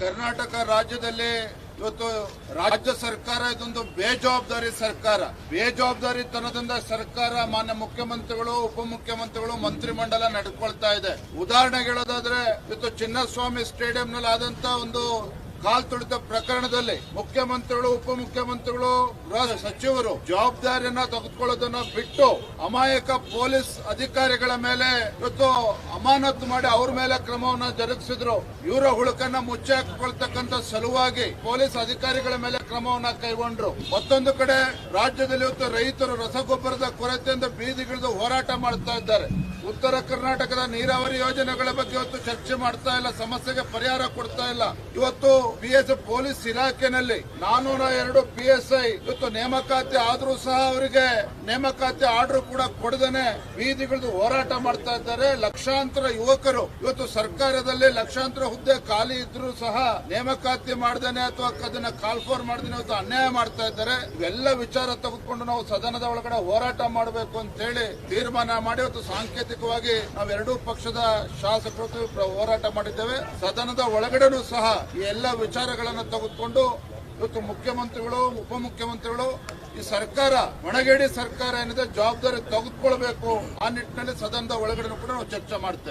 ಕರ್ನಾಟಕ ರಾಜ್ಯದಲ್ಲಿ ಇವತ್ತು ರಾಜ್ಯ ಸರ್ಕಾರ ಇದೊಂದು ಬೇಜವಾಬ್ದಾರಿ ಸರ್ಕಾರ. ಬೇಜವಾಬ್ದಾರಿತನದಿಂದ ಸರ್ಕಾರ ಮಾನ್ಯ ಮುಖ್ಯಮಂತ್ರಿಗಳು, ಉಪಮುಖ್ಯಮಂತ್ರಿಗಳು, ಮಂತ್ರಿಮಂಡಲ ನಡ್ಕೊಳ್ತಾ ಇದೆ. ಉದಾಹರಣೆಗೆ ಹೇಳೋದಾದ್ರೆ ಇವತ್ತು ಚಿನ್ನಸ್ವಾಮಿ ಸ್ಟೇಡಿಯಂನಲ್ಲಿ ಆದಂತ ಒಂದು ಕಾಲ್ ತುಳಿತ ಪ್ರಕರಣದಲ್ಲಿ ಮುಖ್ಯಮಂತ್ರಿಗಳು, ಉಪಮುಖ್ಯಮಂತ್ರಿಗಳು, ಗೃಹ ಸಚಿವರು ಜವಾಬ್ದಾರಿಯನ್ನ ತೆಗೆದುಕೊಳ್ಳೋದನ್ನ ಬಿಟ್ಟು ಅಮಾಯಕ ಪೊಲೀಸ್ ಅಧಿಕಾರಿಗಳ ಮೇಲೆ ಇವತ್ತು ಅಮಾನತು ಮಾಡಿ ಅವ್ರ ಮೇಲೆ ಕ್ರಮವನ್ನ ಜರುಗಿಸಿದ್ರು. ಇವರ ಹುಳುಕನ್ನ ಮುಚ್ಚಿ ಹಾಕಿಕೊಳ್ತಕ್ಕಂಥ ಸಲುವಾಗಿ ಪೊಲೀಸ್ ಅಧಿಕಾರಿಗಳ ಮೇಲೆ ಕ್ರಮವನ್ನ ಕೈಗೊಂಡ್ರು. ಮತ್ತೊಂದು ಕಡೆ ರಾಜ್ಯದಲ್ಲಿ ಇವತ್ತು ರೈತರು ರಸಗೊಬ್ಬರದ ಕೊರತೆಯಿಂದ ಬೀದಿಗಿಳಿದು ಹೋರಾಟ ಮಾಡ್ತಾ ಇದ್ದಾರೆ. ಉತ್ತರ ಕರ್ನಾಟಕದ ನೀರಾವರಿ ಯೋಜನೆಗಳ ಬಗ್ಗೆ ಇವತ್ತು ಚರ್ಚೆ ಮಾಡ್ತಾ ಇಲ್ಲ, ಸಮಸ್ಯೆಗೆ ಪರಿಹಾರ ಕೊಡ್ತಾ ಇಲ್ಲ. ಇವತ್ತು ಬಿಎಸ್ಎಫ್ ಪೊಲೀಸ್ ಇಲಾಖೆನಲ್ಲಿ 402 PSI ಇವತ್ತು ನೇಮಕಾತಿ ಆದ್ರೂ ಸಹ ಅವರಿಗೆ ನೇಮಕಾತಿ ಆರ್ಡರ್ ಕೂಡ ಕೊಡದೇನೆ ಬೀದಿಗಿಳಿದು ಹೋರಾಟ ಮಾಡ್ತಾ ಇದ್ದಾರೆ. ಲಕ್ಷಾಂತರ ಯುವಕರು ಇವತ್ತು ಸರ್ಕಾರದಲ್ಲಿ ಲಕ್ಷಾಂತರ ಹುದ್ದೆ ಖಾಲಿ ಇದ್ರೂ ಸಹ ನೇಮಕಾತಿ ಮಾಡದೇನೆ ಅಥವಾ ಅದನ್ನ ಕಾಲ್ಫೋರ್ ಮಾಡದೇನೆ ಇವತ್ತು ಅನ್ಯಾಯ ಮಾಡ್ತಾ ಇದ್ದಾರೆ. ಇವೆಲ್ಲ ವಿಚಾರ ತೆಗೆದುಕೊಂಡು ನಾವು ಸದನದ ಒಳಗಡೆ ಹೋರಾಟ ಮಾಡಬೇಕು ಅಂತ ಹೇಳಿ ತೀರ್ಮಾನ ಮಾಡಿ ಇವತ್ತು ಸಾಂಕೇತಿಕವಾಗಿ ನಾವೆರಡೂ ಪಕ್ಷದ ಶಾಸಕರು ಹೋರಾಟ ಮಾಡಿದ್ದೇವೆ. ಸದನದ ಒಳಗಡೆನೂ ಸಹ ಈ ಎಲ್ಲ ವಿಚಾರಗಳನ್ನು ತೆಗೆದುಕೊಂಡು ಇವತ್ತು ಮುಖ್ಯಮಂತ್ರಿಗಳು, ಉಪಮುಖ್ಯಮಂತ್ರಿಗಳು ಈ ಸರ್ಕಾರ ಒಣಗೇಡಿ ಸರ್ಕಾರ ಏನಿದೆ ಜವಾಬ್ದಾರಿ ತೆಗೆದುಕೊಳ್ಬೇಕು. ಆ ನಿಟ್ಟಿನಲ್ಲಿ ಸದನದ ಒಳಗಡೆ ಕೂಡ ನಾವು ಚರ್ಚೆ ಮಾಡ್ತೇವೆ.